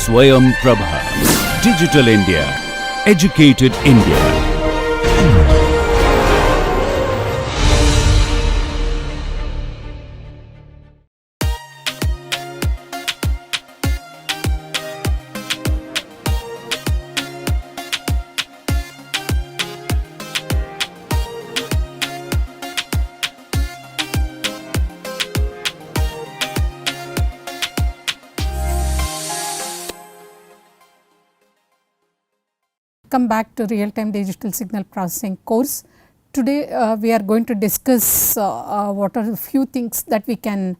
Swayam Prabha. Digital India. Educated India. Welcome back to real time digital signal processing course. Today we are going to discuss what are the few things that we can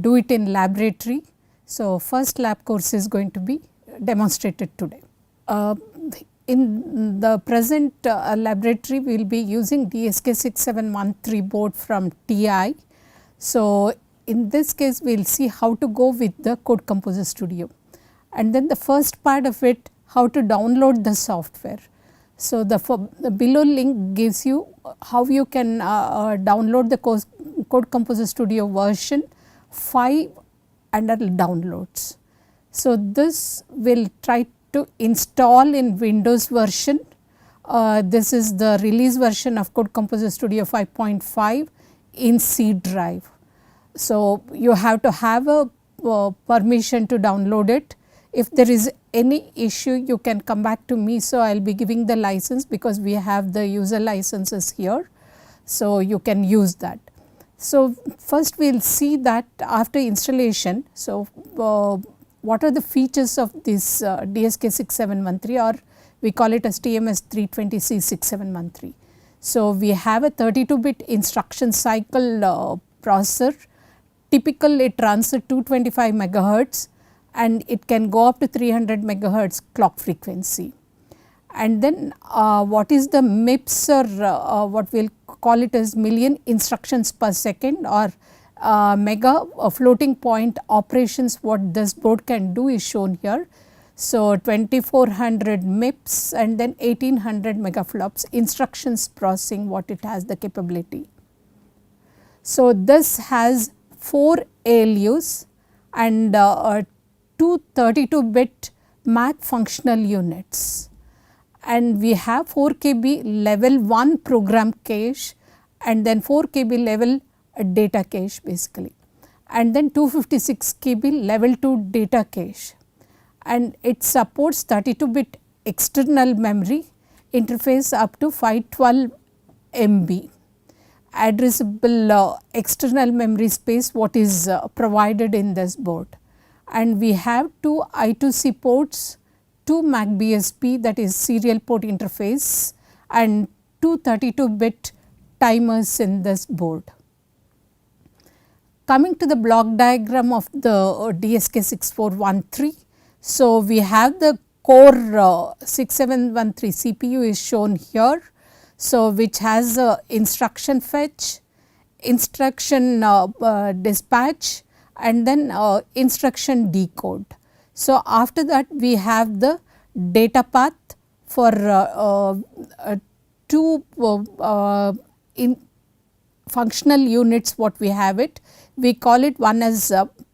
do it in laboratory. So, first lab course is going to be demonstrated today. In the present laboratory we will be using DSK6713 board from TI. So, in this case we will see how to go with the Code Composer Studio, and then the first part of it, how to download the software. So, the below link gives you how you can download the Code Composer Studio version 5 under downloads. So, this will try to install in Windows version. This is the release version of Code Composer Studio 5.5 in C drive. So, you have to have a permission to download it. If there is any issue, you can come back to me. So, I will be giving the license because we have the user licenses here. So, you can use that. So, first we will see that after installation. So, what are the features of this DSK6713, or we call it as TMS320C6713. So, we have a 32-bit instruction cycle processor. Typically it runs at 225 megahertz. And it can go up to 300 megahertz clock frequency. And then what is the MIPS, or what we will call it as million instructions per second, or mega floating point operations, what this board can do is shown here. So, 2400 MIPS and then 1800 megaflops instructions processing, what it has the capability. So, this has 4 ALUs and 2 32-bit math functional units, and we have 4 KB level 1 program cache and then 4 KB level data cache basically, and then 256 KB level 2 data cache, and it supports 32-bit external memory interface up to 512 MB addressable external memory space, what is provided in this board. And we have 2 I2C ports, 2 MAC BSP, that is serial port interface, and 2 32-bit timers in this board. Coming to the block diagram of the DSK6413. So, we have the core 6713 CPU is shown here. So, which has instruction fetch, instruction dispatch, and then instruction decode. So, after that we have the data path for 2 functional units, what we have it. We call it one as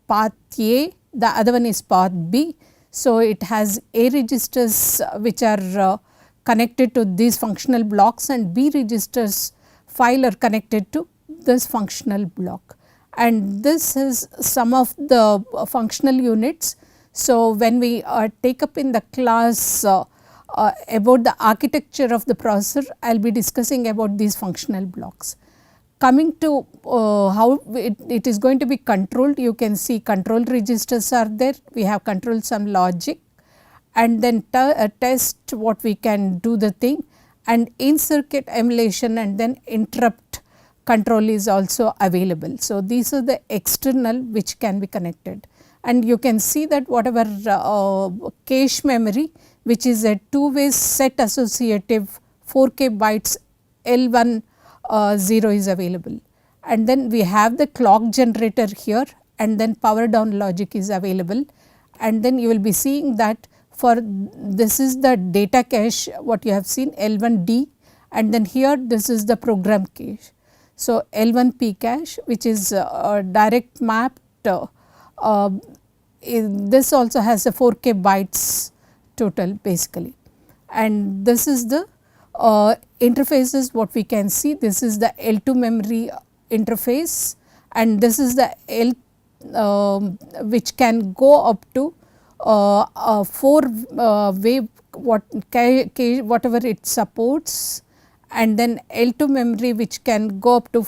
path A, the other one is path B. So, it has A registers which are connected to these functional blocks, and B registers file are connected to this functional block. And this is some of the functional units. So, when we take up in the class about the architecture of the processor, I will be discussing about these functional blocks. Coming to how it is going to be controlled, you can see control registers are there, we have control some logic, and then test what we can do the thing, and in circuit emulation, and then interrupt control is also available. So, these are the external which can be connected, and you can see that whatever cache memory, which is a 2-way set associative 4K bytes L10 is available, and then we have the clock generator here, and then power down logic is available, and then you will be seeing that for this is the data cache what you have seen L1D, and then here this is the program cache. So, L1P cache which is direct mapped this also has a 4K bytes total basically, and this is the interfaces what we can see. This is the L2 memory interface, and this is the L which can go up to 4 way whatever it supports, and then L2 memory which can go up to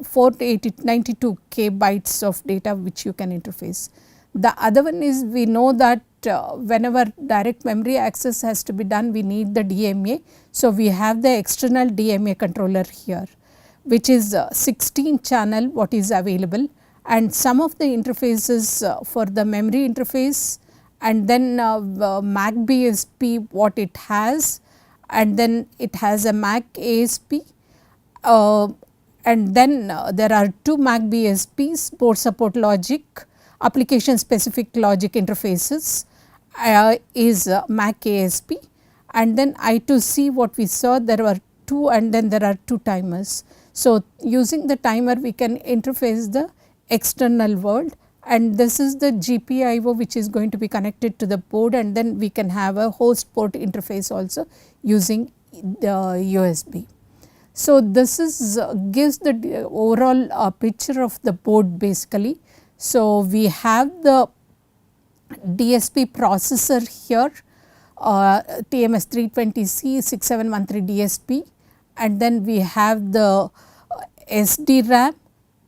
492 K bytes of data which you can interface. The other one is, we know that whenever direct memory access has to be done, we need the DMA. So, we have the external DMA controller here, which is 16 channel what is available, and some of the interfaces for the memory interface, and then MAC BSP what it has, and then it has a MAC ASP, and then there are 2 MAC BSPs, board support logic, application specific logic interfaces is MAC ASP, and then I2C what we saw, there were 2, and then there are 2 timers. So, using the timer we can interface the external world, and this is the GPIO which is going to be connected to the board, and then we can have a host port interface also using the USB. So, this is gives the overall picture of the board basically. So, we have the DSP processor here, TMS 320C 6713 DSP, and then we have the SD-RAM.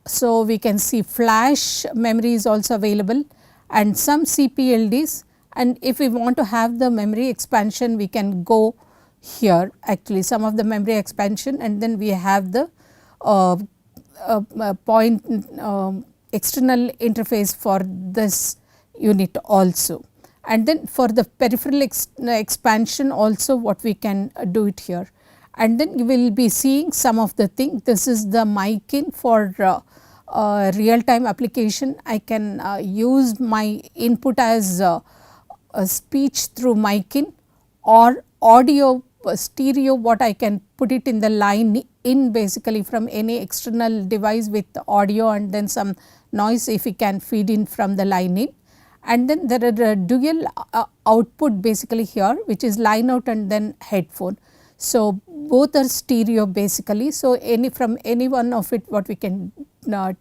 So, we can see flash memory is also available, and some CPLDs, and if we want to have the memory expansion we can go here actually some of the memory expansion, and then we have the point external interface for this unit also, and then for the peripheral expansion also what we can do it here. And then you will be seeing some of the thing. This is the mic-in for real time application. I can use my input as a speech through mic-in, or audio stereo what I can put it in the line in basically from any external device with audio, and then some noise if we can feed in from the line in. And then there are a dual output basically here, which is line out and then headphone. So, both are stereo basically. So, from any one of it what we can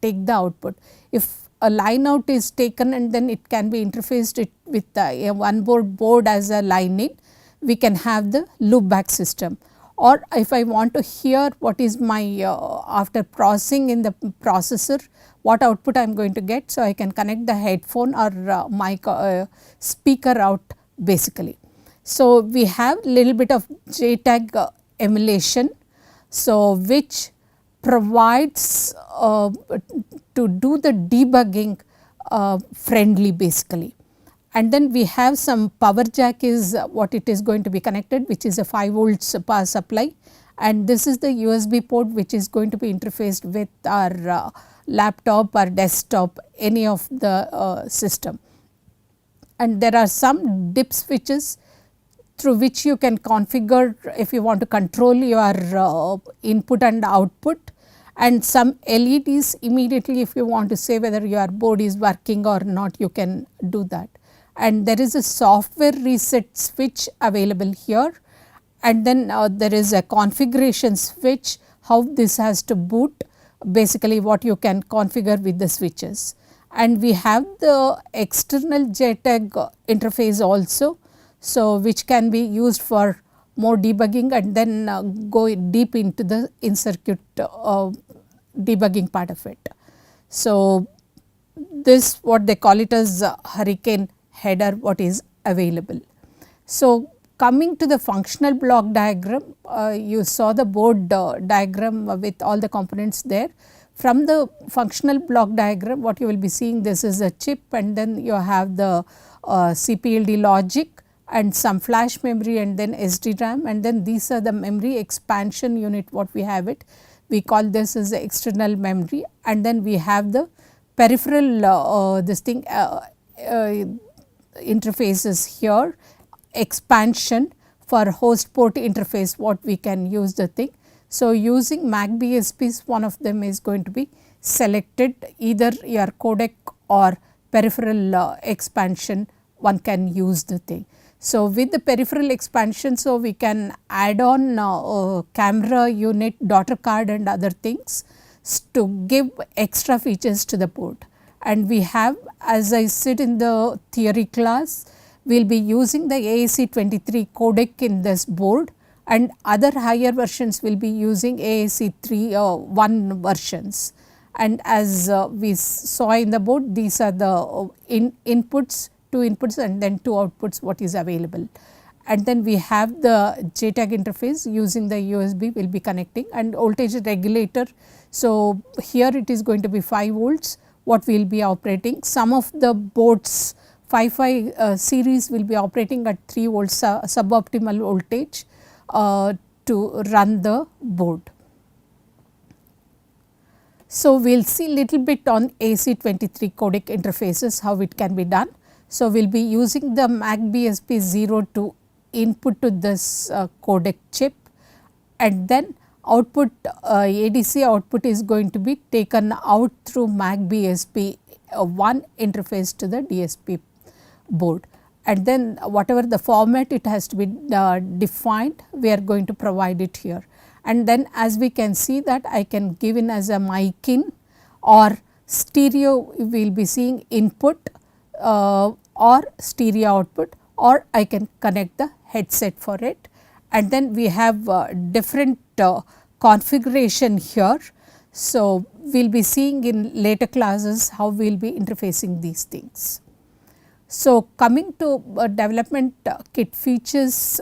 take the output. If a line out is taken and then it can be interfaced it with a one board as a line in, we can have the loop back system. Or if I want to hear what is my after processing in the processor, what output I am going to get. So, I can connect the headphone or mic speaker out basically. So, we have little bit of JTAG emulation, so which provides to do the debugging friendly basically. And then we have some power jack is what it is going to be connected, which is a 5 volts power supply, and this is the USB port which is going to be interfaced with our laptop or desktop, any of the system. And there are some dip switches through which you can configure if you want to control your input and output, and some LEDs immediately if you want to say whether your board is working or not, you can do that. And there is a software reset switch available here, and then there is a configuration switch, how this has to boot, basically what you can configure with the switches. And we have the external JTAG interface also, so which can be used for more debugging, and then go deep into the in circuit debugging part of it. So, this what they call it as hurricane header what is available. So, coming to the functional block diagram, you saw the board diagram with all the components there. From the functional block diagram what you will be seeing, this is a chip, and then you have the CPLD logic and some flash memory, and then SD-RAM, and then these are the memory expansion unit what we have it. We call this as the external memory, and then we have the peripheral this thing interfaces here, expansion for host port interface what we can use the thing. So, using MAC BSPs, one of them is going to be selected, either your codec or peripheral expansion one can use the thing. So, with the peripheral expansion, so we can add on camera unit, daughter card and other things to give extra features to the board. And we have, as I said in the theory class, we will be using the AAC 23 codec in this board, and other higher versions will be using AAC 1 versions. And as we saw in the board, these are the inputs, 2 inputs and then 2 outputs what is available. And then we have the JTAG interface using the USB will be connecting, and voltage regulator. So, here it is going to be 5 volts what we will be operating. Some of the boards 5 series will be operating at 3 volts suboptimal voltage to run the board. So, we will see little bit on AC23 codec interfaces how it can be done. So, we will be using the MAC-BSP02 input to this codec chip, and then output ADC output is going to be taken out through MAC-BSP1 interface to the DSP board, and then whatever the format it has to be defined, we are going to provide it here. And then as we can see that I can give in as a mic in or stereo, we will be seeing input or stereo output, or I can connect the headset for it. And then we have different configuration here. So, we will be seeing in later classes how we will be interfacing these things. So, coming to development kit features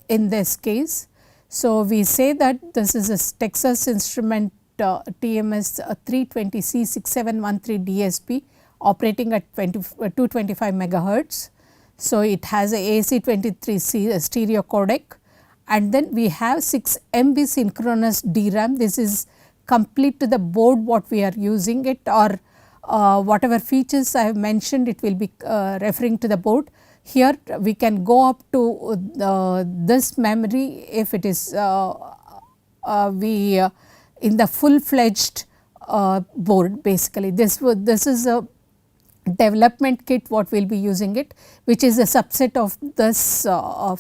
in this case. So, we say that this is a Texas Instrument TMS 320C6713 DSP operating at 225 megahertz. So, it has a AC23 stereo codec, and then we have 6 MB synchronous DRAM. This is complete to the board what we are using it, or whatever features I have mentioned, it will be referring to the board. Here we can go up to this memory if it is in the full fledged board. Basically this is a development kit what we will be using it, which is a subset of this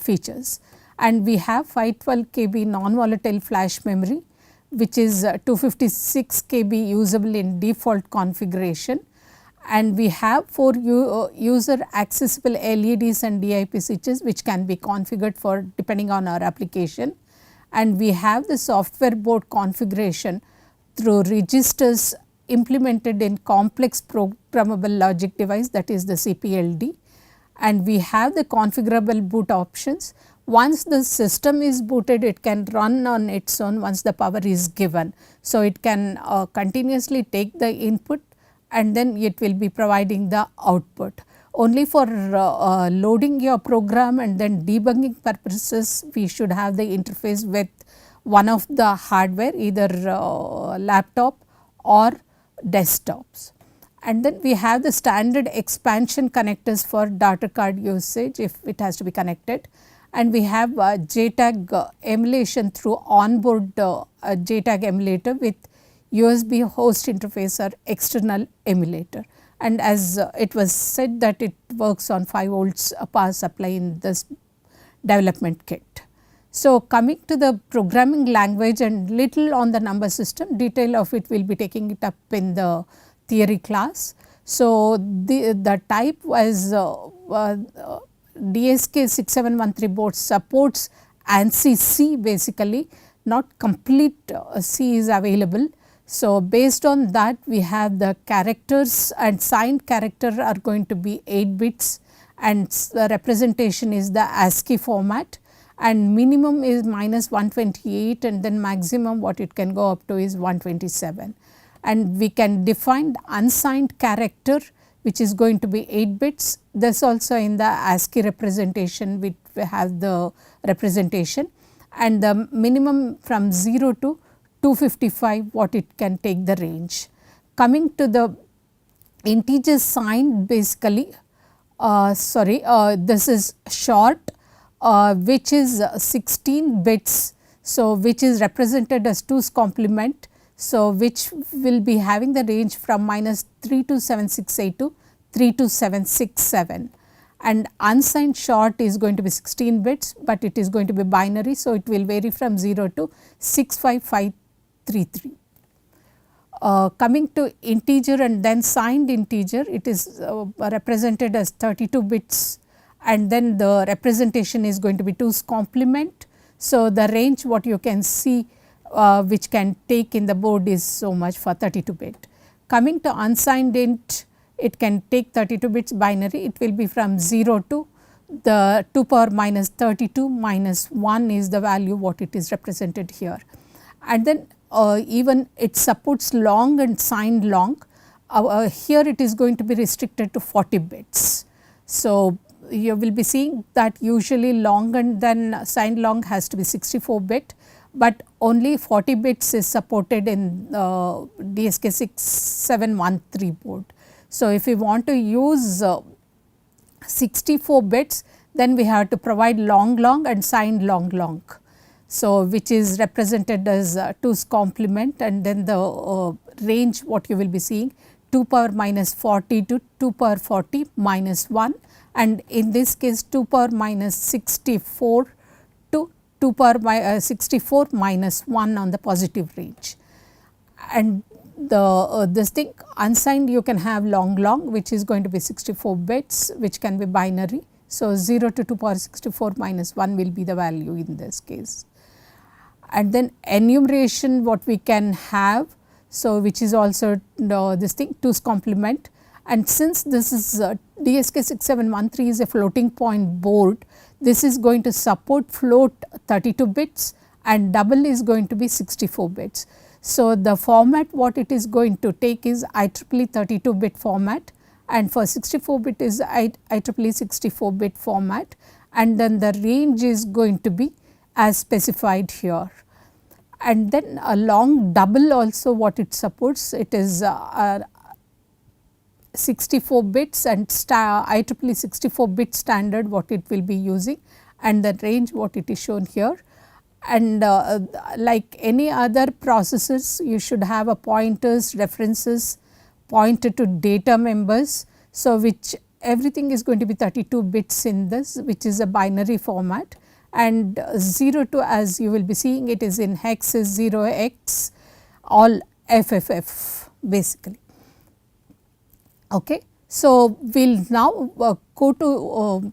features. And we have 512 KB non-volatile flash memory, which is 256 KB usable in default configuration, and we have 4 user accessible LEDs and DIP switches which can be configured for depending on our application. And we have the software board configuration through registers implemented in complex programmable logic device, that is the CPLD, and we have the configurable boot options. Once the system is booted, it can run on its own once the power is given. So, it can continuously take the input and then it will be providing the output. Only for loading your program and then debugging purposes, we should have the interface with one of the hardware, either laptop or desktops. And then we have the standard expansion connectors for data card usage if it has to be connected. And we have JTAG emulation through onboard JTAG emulator with USB host interface or external emulator. And as it was said that it works on 5 volts power supply in this development kit. So, coming to the programming language and little on the number system, detail of it we will be taking it up in the theory class. So, the type was DSK 6713 board supports ANSI C, basically not complete C is available. So, based on that we have the characters, and signed character are going to be 8 bits, and the representation is the ASCII format, and minimum is -128 and then maximum what it can go up to is 127. And we can define unsigned character which is going to be 8 bits. This also in the ASCII representation we have the representation, and the minimum from 0 to 255 what it can take the range. Coming to the integer sign, basically this is short which is 16 bits. So, which is represented as 2's complement. So, which will be having the range from -32768 to 32767, and unsigned short is going to be 16 bits, but it is going to be binary. So, it will vary from 0 to 65533. Coming to integer and then signed integer, it is represented as 32 bits, and then the representation is going to be 2's complement. So, the range what you can see which can take in the board is so much for 32 bit. Coming to unsigned int, it can take 32 bits binary, it will be from 0 to the 2 power minus 32 minus 1 is the value what it is represented here. And then even it supports long and signed long, here it is going to be restricted to 40 bits. So, you will be seeing that usually long and then signed long has to be 64 bit, but only 40 bits is supported in DSK 6713 board. So, if we want to use 64 bits, then we have to provide long long and signed long long. So, which is represented as 2's complement, and then the range what you will be seeing 2 power minus 40 to 2 power 40 minus 1, and in this case 2 power minus 64 to 2 power 64 minus 1 on the positive range. And the this thing unsigned you can have long long, which is going to be 64 bits, which can be binary. So, 0 to 2 power 64 minus 1 will be the value in this case. And then enumeration what we can have, so which is also this thing 2's complement, and since this is DSK 6713 is a floating point board, this is going to support float 32 bits and double is going to be 64 bits. So, the format what it is going to take is IEEE 32 bit format, and for 64 bit is IEEE 64 bit format, and then the range is going to be as specified here. And then a long double also what it supports, it is 64 bits and IEEE 64 bit standard what it will be using, and the range what it is shown here. And like any other processors, you should have a pointers, references, pointer to data members. So, which everything is going to be 32 bits in this, which is a binary format, and 0 to, as you will be seeing, it is in hex is 0x all FFF basically. Okay. So, we will now go to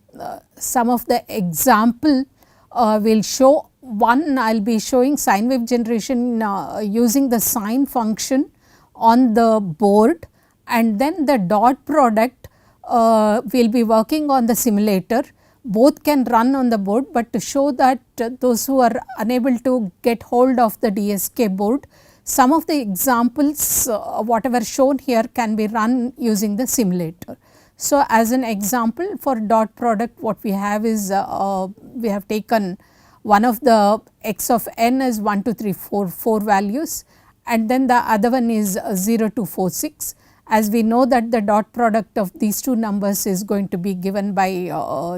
some of the example. We will show one, I will be showing sine wave generation using the sine function on the board, and then the dot product we will be working on the simulator. Both can run on the board, but to show that those who are unable to get hold of the DSK board, some of the examples whatever shown here can be run using the simulator. So, as an example for dot product, what we have is we have taken one of the x of n is 1, 2, 3, 4 values, and then the other one is 0, 2, 4, 6. As we know that the dot product of these two numbers is going to be given by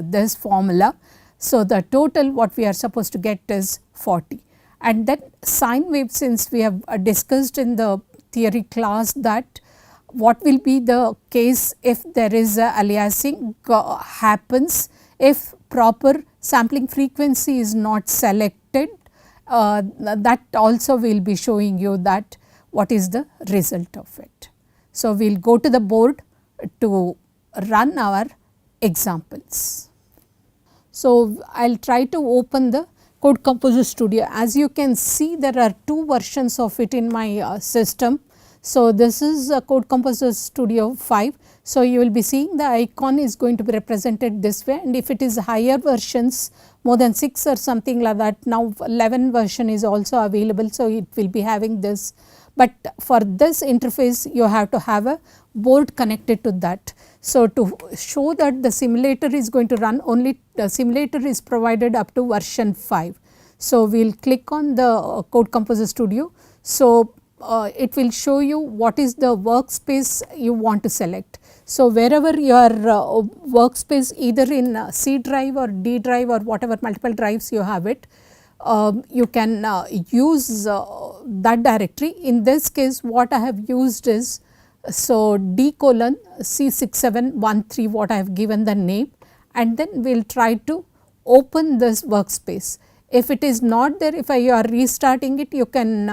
this formula. So, the total what we are supposed to get is 40. And then sine wave, since we have discussed in the theory class that what will be the case if there is a aliasing happens, if proper sampling frequency is not selected, that also we will be showing you that what is the result of it. So, we will go to the board to run our examples. So, I will try to open the Code Composer Studio. As you can see, there are two versions of it in my system. So, this is Code Composer Studio 5. So, you will be seeing the icon is going to be represented this way, and if it is higher versions more than 6 or something like that, now 11 version is also available. So, it will be having this, but for this interface you have to have a board connected to that. So, to show that the simulator is going to run, only the simulator is provided up to version 5. So, we will click on the Code Composer Studio. So, it will show you what is the workspace you want to select. So, wherever your workspace, either in C drive or D drive or whatever multiple drives you have it, you can use that directory. In this case, what I have used is So, D colon C6713 what I have given the name, and then we will try to open this workspace. If it is not there, if you are restarting it, you can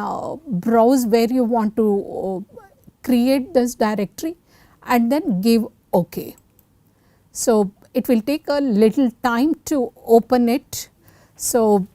browse where you want to create this directory and then give OK. So, it will take a little time to open it. So,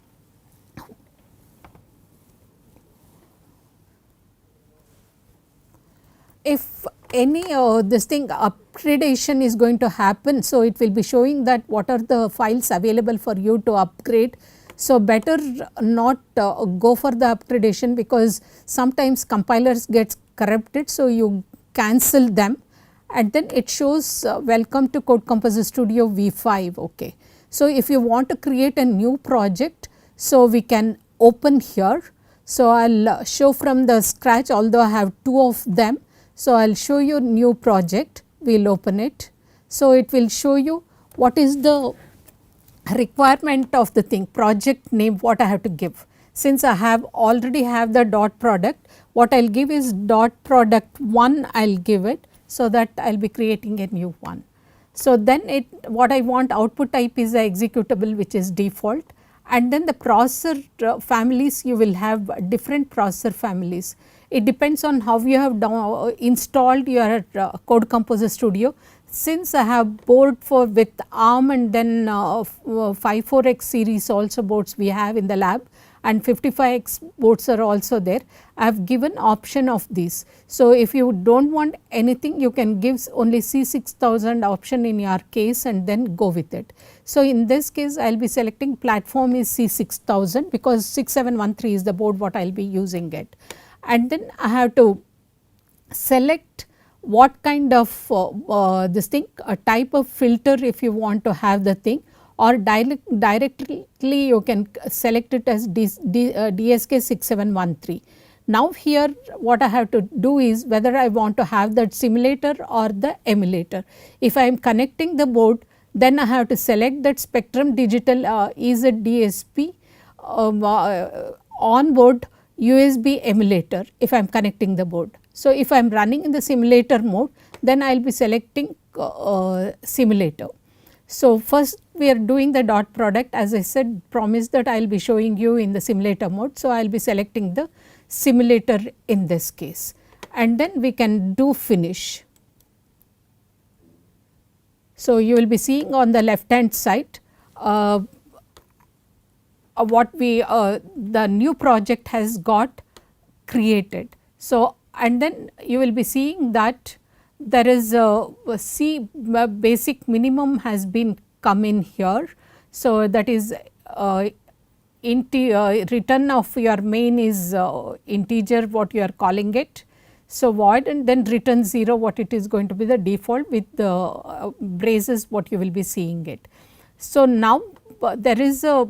if any this thing upgradation is going to happen, so it will be showing that what are the files available for you to upgrade. So, better not go for the upgradation, because sometimes compilers gets corrupted. So, you cancel them and then it shows welcome to Code Composer Studio V5. Okay. So, if you want to create a new project, so we can open here. So, I will show from the scratch, although I have 2 of them. So, I will show you new project, we will open it. So, it will show you what is the requirement of the thing, project name what I have to give. Since I have already have the dot product, what I will give is dot product 1 I will give it, so that I will be creating a new one. So, then it what I want output type is a executable, which is default, and then the processor families, you will have different processor families. It depends on how you have installed your Code Composer Studio. Since I have board for with ARM and then 54X series also boards we have in the lab, and 55X boards are also there, I have given option of these. So, if you do not want anything, you can give only C6000 option in your case and then go with it. So, in this case I will be selecting platform is C6000, because 6713 is the board what I will be using it. And then I have to select what kind of this thing, a type of filter if you want to have the thing, or directly you can select it as DSK 6713. Now, here what I have to do is whether I want to have that simulator or the emulator. If I am connecting the board, then I have to select that Spectrum Digital EZDSP onboard USB emulator if I am connecting the board. So, if I am running in the simulator mode, then I will be selecting simulator. So, first we are doing the dot product, as I said, promise that I will be showing you in the simulator mode. So, I will be selecting the simulator in this case, and then we can do finish. So, you will be seeing on the left hand side what we the new project has got created. So, and then you will be seeing that there is a C basic minimum has been come in here. So, that is return of your main is integer what you are calling it. So, void and then return 0 what it is going to be the default with the braces what you will be seeing it. So, now there is a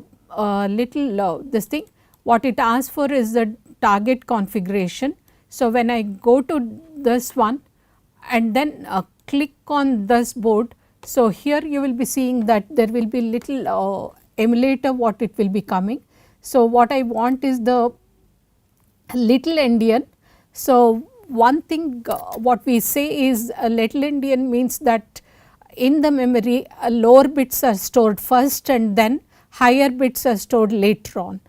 little this thing what it asks for is the target configuration. So, when I go to this one and then click on this board, so here you will be seeing that there will be little emulator what it will be coming. So, what I want is the little endian. So, one thing what we say is a little endian means that in the memory lower bits are stored first and then higher bits are stored later on.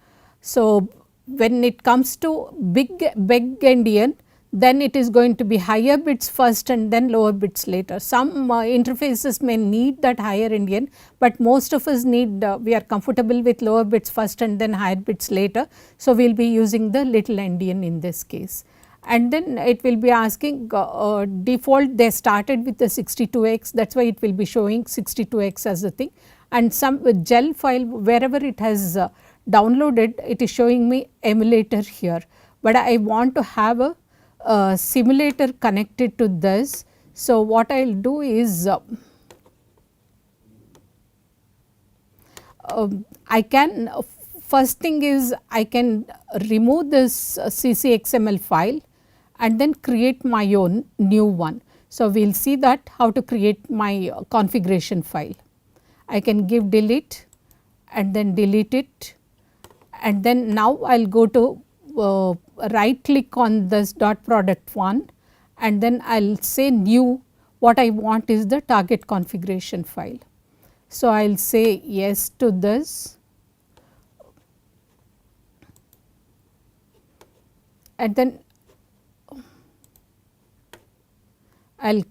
So, when it comes to big endian, then it is going to be higher bits first and then lower bits later. Some interfaces may need that higher endian, but most of us need we are comfortable with lower bits first and then higher bits later. So, we will be using the little endian in this case. And then it will be asking default they started with the 62x, that is why it will be showing 62x as the thing, and some gel file wherever it has downloaded it is showing me emulator here, but I want to have a simulator connected to this. So, what I will do is I can first thing is I can remove this CCXML file and then create my own new one. So, we will see that how to create my configuration file. I can give delete and then delete it, and then now I will go to right click on this dot product one and then I will say new. What I want is the target configuration file. So, I will say yes to this, and then I will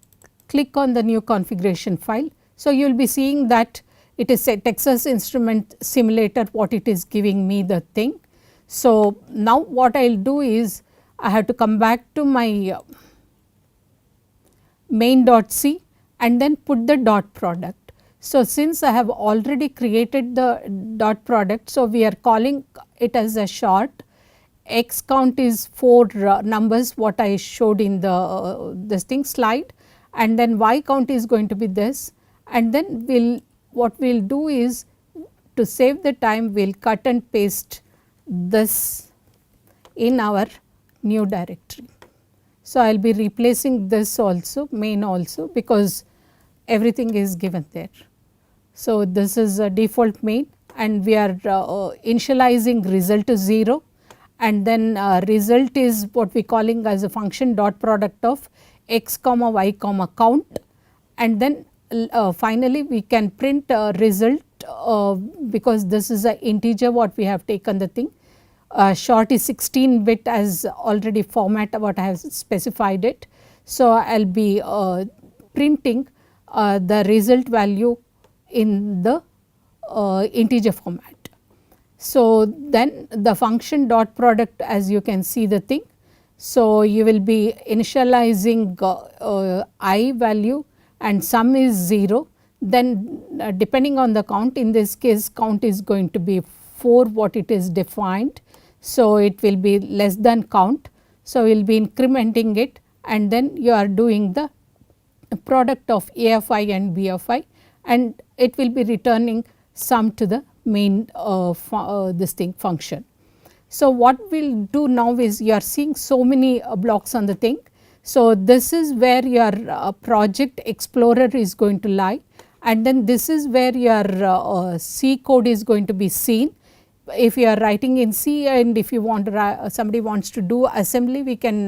click on the new configuration file. So, you will be seeing that it is a Texas Instrument simulator what it is giving me the thing. So, now what I will do is I have to come back to my main.c and then put the dot product. So, since I have already created the dot product, so we are calling it as a short. X count is 4 numbers what I showed in the this thing slide, and then Y count is going to be this, and then what we will do is to save the time we will cut and paste this in our new directory. So, I will be replacing this also main also, because everything is given there. So, this is a default main, and we are initializing result to 0, and then result is what we calling as a function dot product of x comma y comma count, and then finally we can print result because this is a integer what we have taken the thing. Short is 16 bit as already format what I have specified it. So, I will be printing the result value in the integer format. So, then the function dot product, as you can see the thing. So, you will be initializing I value and sum is 0, then depending on the count, in this case count is going to be 4 what it is defined. So, it will be less than count. So, we will be incrementing it, and then you are doing the product of A of I and B of I, and it will be returning sum to the main this thing function. So, what we will do now is you are seeing so many blocks on the thing. So, this is where your project explorer is going to lie, and then this is where your C code is going to be seen. If you are writing in C, and if you want to somebody wants to do assembly, we can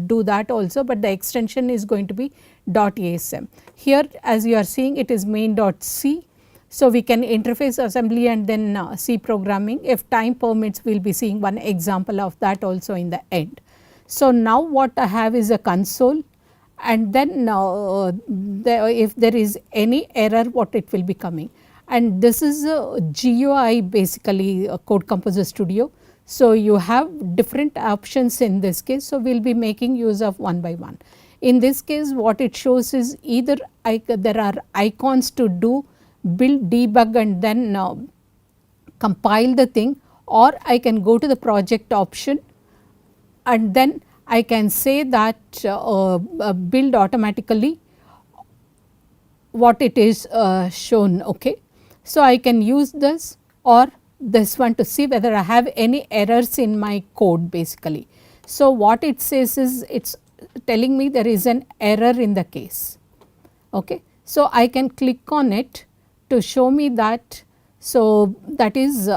do that also, but the extension is going to be .asm. Here as you are seeing, it is main.c. So, we can interface assembly and then C programming. If time permits, we will be seeing one example of that also in the end. So, now what I have is a console, and then if there is any error, what it will be coming. And this is a GUI basically a Code Composer Studio. So, you have different options in this case. So, we will be making use of one by one. In this case, what it shows is either there are icons to do build, debug, and then compile the thing, or I can go to the project option, and then I can say that build automatically what it is shown. Okay. So, I can use this or this one to see whether I have any errors in my code basically. So, what it says is it is telling me there is an error in the case. Okay. So, I can click on it to show me that. So, that is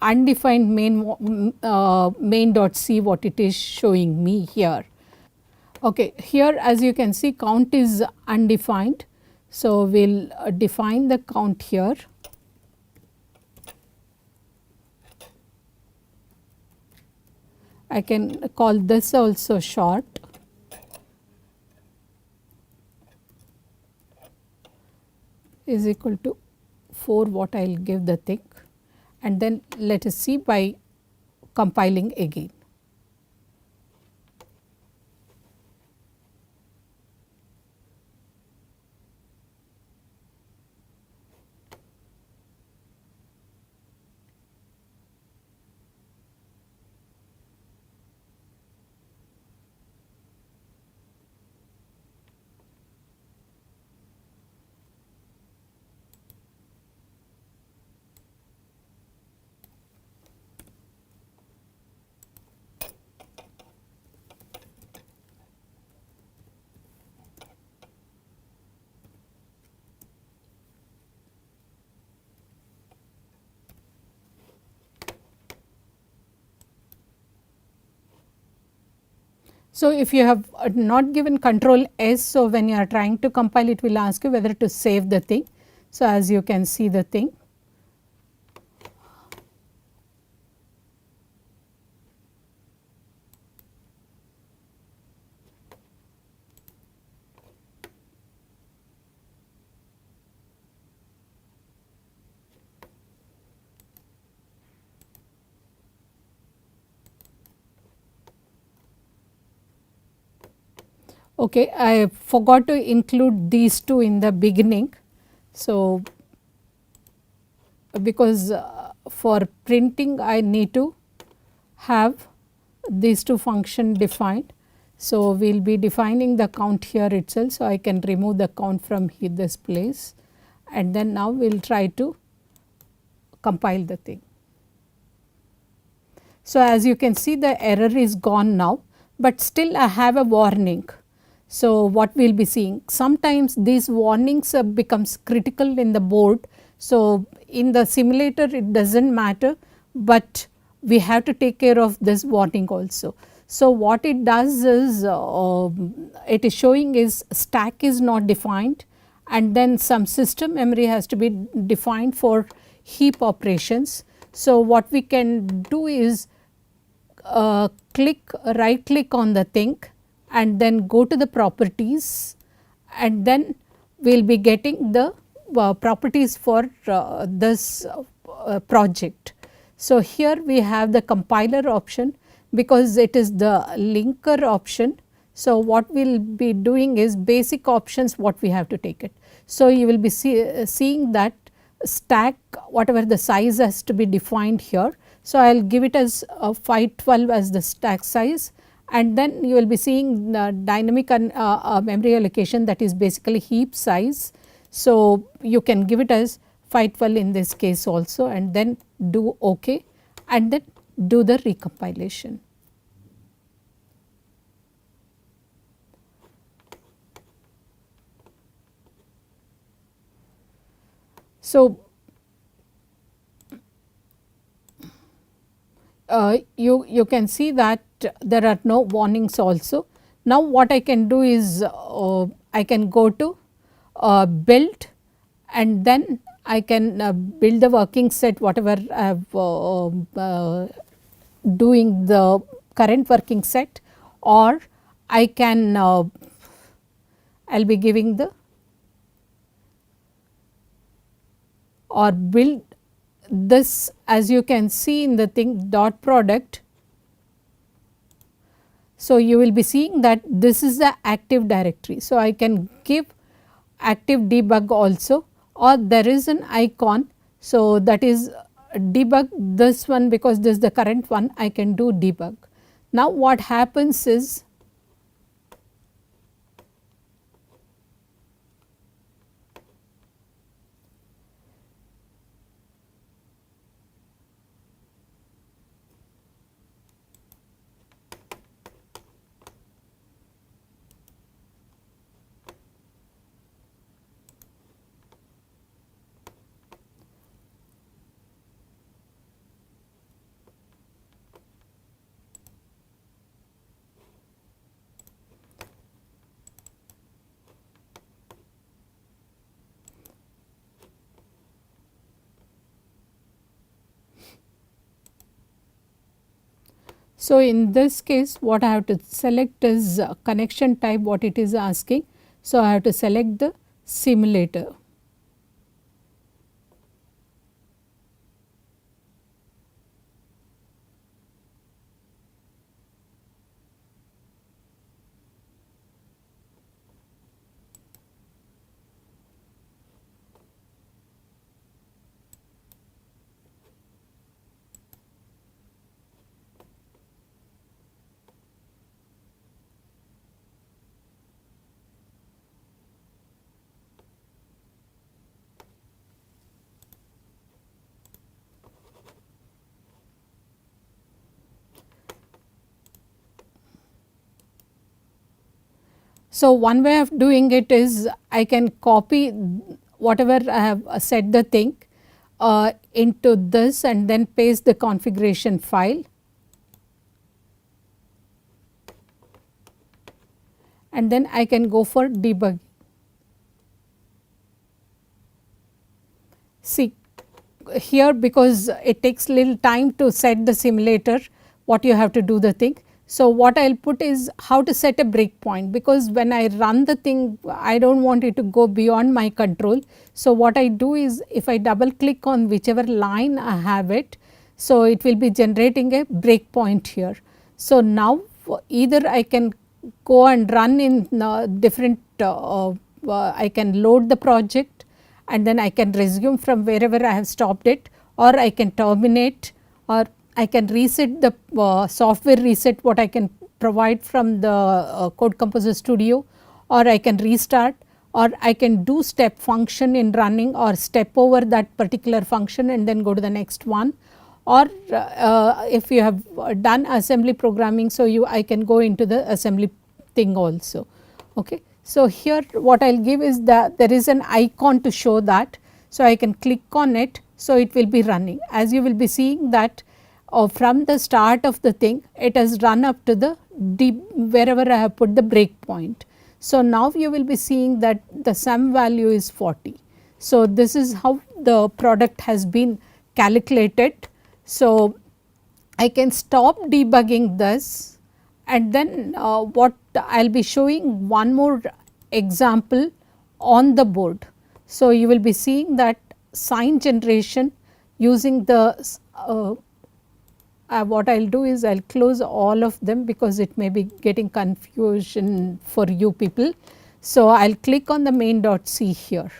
undefined main.c what it is showing me here. Okay. Here as you can see, count is undefined. So, we will define the count here. I can call this also short. Is equal to 4 what I will give the thing, and then let us see by compiling again. So, if you have not given control S, so when you are trying to compile it will ask you whether to save the thing. So, as you can see the thing. Okay, I forgot to include these two in the beginning. So, because for printing I need to have these two function defined. So, we will be defining the count here itself. So, I can remove the count from this place and then now we will try to compile the thing. So, as you can see the error is gone now, but still I have a warning. So, what we will be seeing sometimes these warnings becomes critical in the board. So, in the simulator it does not matter, but we have to take care of this warning also. So, what it does is it is showing is stack is not defined and then some system memory has to be defined for heap operations. So, what we can do is right click on the thing and then go to the properties and then we will be getting the properties for this project. So, here we have the compiler option because it is the linker option. So, what we will be doing is basic options what we have to take it. So, you will be seeing that stack whatever the size has to be defined here. So, I will give it as 512 as the stack size and then you will be seeing the dynamic and memory allocation, that is basically heap size. So, you can give it as 512 in this case also and then do OK and then do the recompilation. So, you can see that there are no warnings also. Now, what I can do is I can go to build and then I can build the working set whatever I have doing the current working set, or I can I will be giving the or build this, as you can see in the thing dot product. So, you will be seeing that this is the active directory. So, I can give active debug also, or there is an icon. So, that is debug this one because this is the current one, I can do debug. Now, what happens is so, in this case what I have to select is connection type what it is asking. So, I have to select the simulator. So, one way of doing it is I can copy whatever I have set the thing into this and then paste the configuration file. and then I can go for debugging. See here, because it takes little time to set the simulator, what you have to do the thing. So, what I will put is how to set a breakpoint, because when I run the thing I do not want it to go beyond my control. So, what I do is if I double click on whichever line I have it, so it will be generating a breakpoint here. So, now either I can go and run in different I can load the project and then I can resume from wherever I have stopped it, or I can terminate, or I can reset the software reset what I can provide from the Code Composer Studio, or I can restart, or I can do step function in running, or step over that particular function and then go to the next one, or if you have done assembly programming, so I can go into the assembly thing also. Okay. So, here what I will give is that there is an icon to show that. So, I can click on it, so it will be running. As you will be seeing that from the start of the thing, it has run up to the wherever I have put the breakpoint. So, now you will be seeing that the sum value is 40. So, this is how the product has been calculated. So, I can stop debugging this, and then what I will be showing one more example on the board. So, you will be seeing that sign generation using the what I will do is I will close all of them, because it may be getting confusion for you people. So, I will click on the main.c here.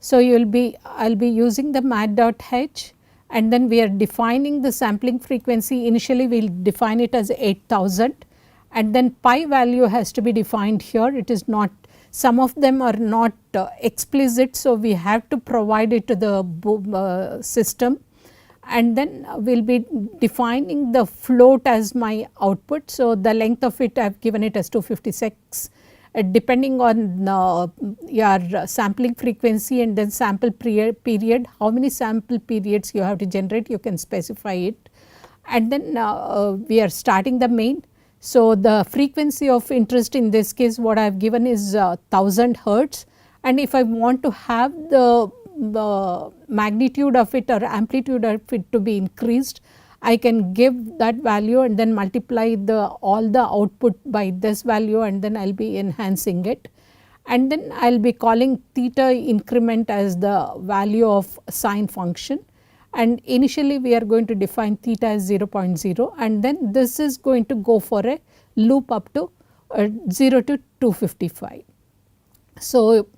So, you will be I will be using the mat.h, and then we are defining the sampling frequency. Initially we will define it as 8000, and then pi value has to be defined here. It is not, some of them are not explicit. So, we have to provide it to the system, and then we will be defining the float as my output. So, the length of it I have given it as 256, depending on your sampling frequency and then sample period, how many sample periods you have to generate, you can specify it. And then we are starting the main. So, the frequency of interest in this case what I have given is 1000 hertz, and if I want to have the magnitude of it or amplitude of it to be increased, I can give that value and then multiply all the output by this value, and then I will be enhancing it. And then I will be calling theta increment as the value of sine function, and initially we are going to define theta as 0.0, and then this is going to go for a loop up to 0 to 255. So,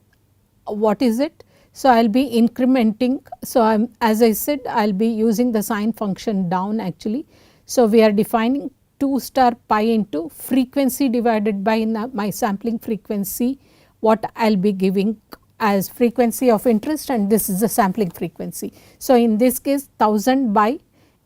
what is it? So, I will be incrementing. So, as I said, I will be using the sine function down actually. So, we are defining 2 star pi into frequency divided by my sampling frequency, what I will be giving as frequency of interest, and this is the sampling frequency. So, in this case 1000 by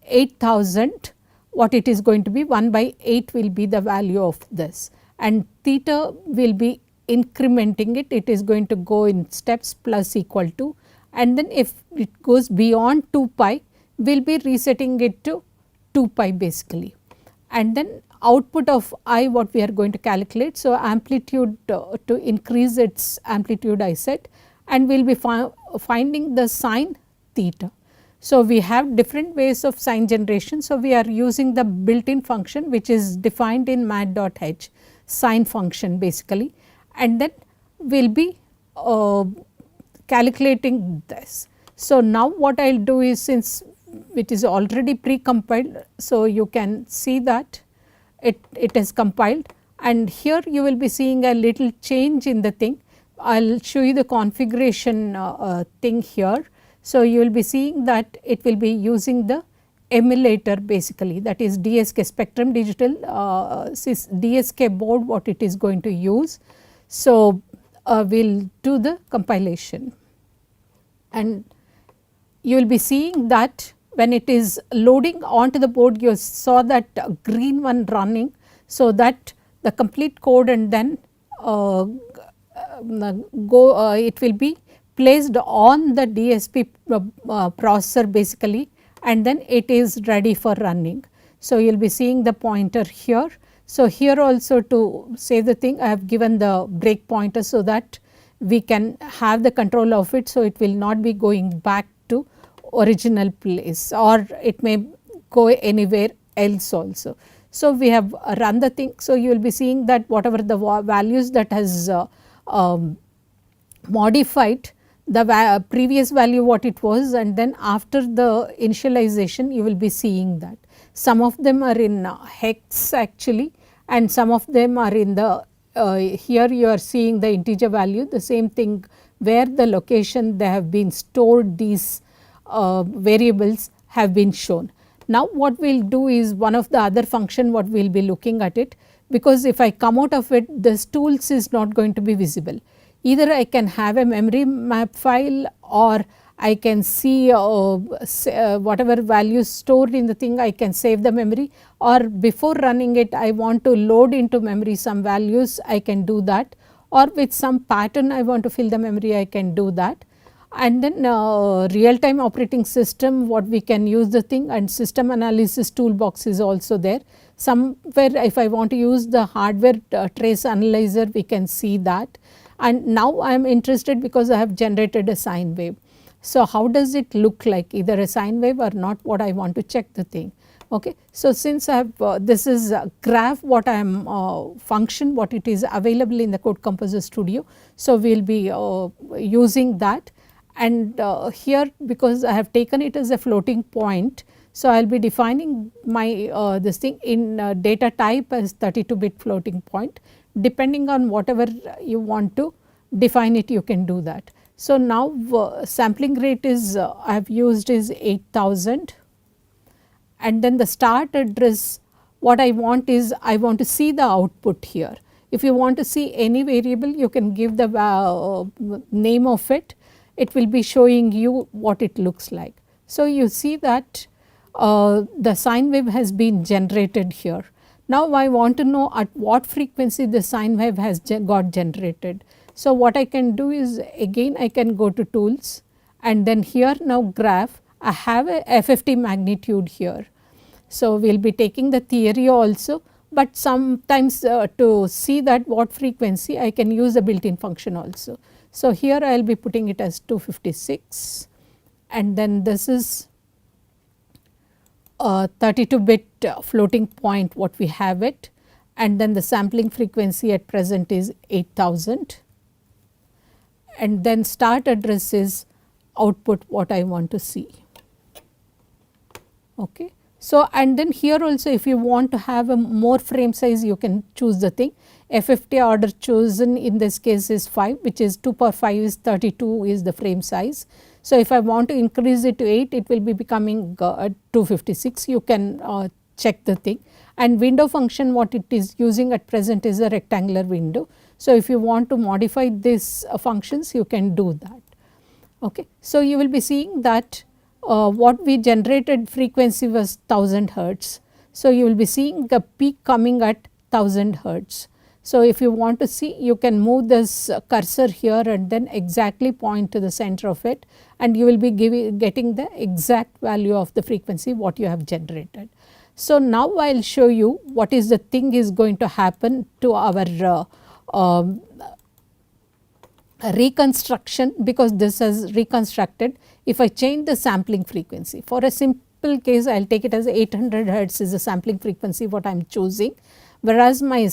8000, what it is going to be, 1 by 8 will be the value of this, and theta will be incrementing it, it is going to go in steps plus equal to, and then if it goes beyond 2 pi, we will be resetting it to 2 pi basically. And then output of I what we are going to calculate. So, amplitude to increase its amplitude I said, and we will be finding the sine theta. So, we have different ways of sine generation. So, we are using the built in function which is defined in mat.h, sine function basically, and then we will be calculating this. So, now what I will do is, since it is already pre-compiled, so you can see that it is compiled, and here you will be seeing a little change in the thing. I will show you the configuration thing here. So, you will be seeing that it will be using the emulator basically, that is DSK Spectrum Digital DSK board what it is going to use. So, we will do the compilation, and you will be seeing that when it is loading onto the board, you saw that green one running. So, that the complete code, and then it will be placed on the DSP processor basically, and then it is ready for running. So, you will be seeing the pointer here. So, here also to save the thing I have given the break pointer, so that we can have the control of it. So, it will not be going back to original place, or it may go anywhere else also. So, we have run the thing. So, you will be seeing that whatever the values that has modified the previous value what it was, and then after the initialization you will be seeing that some of them are in hex actually, and some of them are in the here you are seeing the integer value, the same thing where the location they have been stored, these variables have been shown. Now, what we will do is one of the other function what we will be looking at it, because if I come out of it, this tools is not going to be visible. Either I can have a memory map file, or I can see whatever values stored in the thing, I can save the memory, or before running it I want to load into memory some values, I can do that, or with some pattern I want to fill the memory, I can do that. And then real time operating system, what we can use the thing, and system analysis toolbox is also there. Somewhere if I want to use the hardware trace analyzer, we can see that. And now I am interested because I have generated a sine wave. So, how does it look like, either a sine wave or not, what I want to check the thing. Okay. So, since I have this is a graph what I am function what it is available in the Code Composer Studio. So, we will be using that, and here because I have taken it as a floating point. So, I will be defining my this thing in data type as 32-bit floating point. Depending on whatever you want to define it, you can do that. So, now sampling rate is I have used is 8000, and then the start address what I want is I want to see the output here. If you want to see any variable, you can give the name of it, it will be showing you what it looks like. So, you see that the sine wave has been generated here. Now, I want to know at what frequency the sine wave has got generated. So, what I can do is again I can go to tools, and then here now graph I have a FFT magnitude here. So, we will be taking the theory also, but sometimes to see that what frequency I can use the built in function also. So, here I will be putting it as 256, and then this is 32-bit floating point what we have it, and then the sampling frequency at present is 8000, and then start address is output what I want to see. Okay. So, and then here also if you want to have a more frame size, you can choose the thing. FFT order chosen in this case is 5, which is 2 power 5 is 32 is the frame size. So, if I want to increase it to 8, it will be becoming 256, you can check the thing, and window function what it is using at present is a rectangular window. So, if you want to modify these functions, you can do that. Okay. So, you will be seeing that what we generated frequency was 1000 hertz. So, you will be seeing the peak coming at 1000 hertz. So, if you want to see, you can move this cursor here and then exactly point to the center of it, and you will be getting the exact value of the frequency what you have generated. So, now I will show you what is the thing is going to happen to our reconstruction, because this has reconstructed. If I change the sampling frequency, for a simple case I will take it as 800 hertz is the sampling frequency what I am choosing, whereas my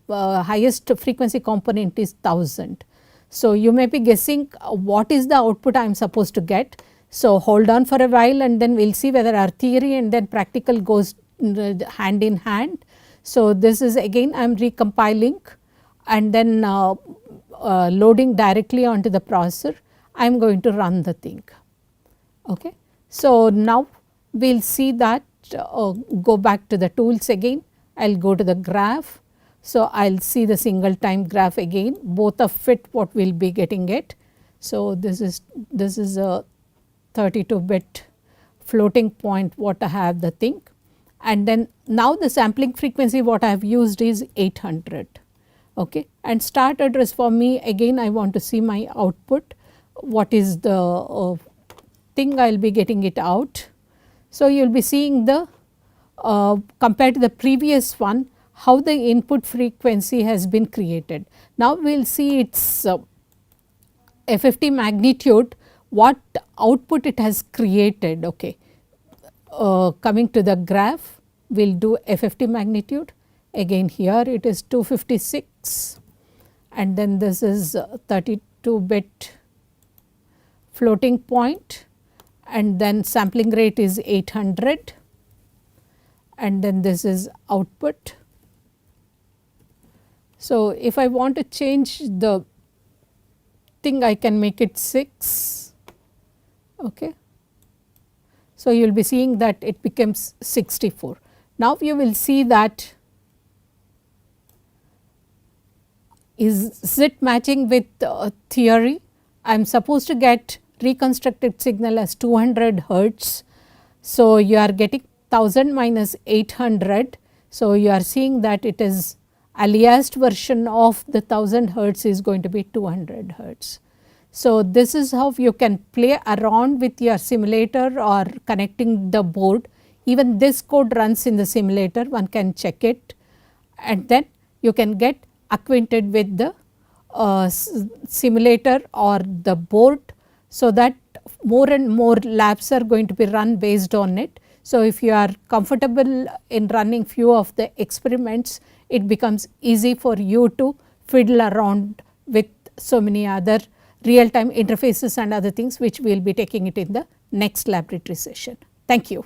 highest frequency component is 1000. So, you may be guessing what is the output I am supposed to get. So, hold on for a while and then we will see whether our theory and then practical goes hand in hand. So, this is again I am recompiling and then loading directly onto the processor. I am going to run the thing. Okay. So, now we will see that go back to the tools again, I will go to the graph. So, I will see the single time graph again, both of it what we will be getting it. So, this is a 32-bit floating point what I have the thing, and then now the sampling frequency what I have used is 800. Okay. And start address for me again I want to see my output, what is the thing I will be getting it out. So, you will be seeing the compared to the previous one how the input frequency has been created. Now, we will see its FFT magnitude, what output it has created. Okay. Coming to the graph, we will do FFT magnitude. Again here it is 256 and then this is 32 bit floating point and then sampling rate is 800 and then this is output. So, if I want to change the thing, I can make it 6. Okay. So, you will be seeing that it becomes 64. Now, you will see that is it matching with theory. I am supposed to get reconstructed signal as 200 hertz. So, you are getting 1000 minus 800. So, you are seeing that it is aliased version of the 1000 hertz is going to be 200 hertz. So, this is how you can play around with your simulator or connecting the board. Even this code runs in the simulator, one can check it and then you can get acquainted with the simulator or the board. So, that more and more labs are going to be run based on it. So, if you are comfortable in running few of the experiments, it becomes easy for you to fiddle around with so many other real time interfaces and other things, which we will be taking it in the next laboratory session. Thank you.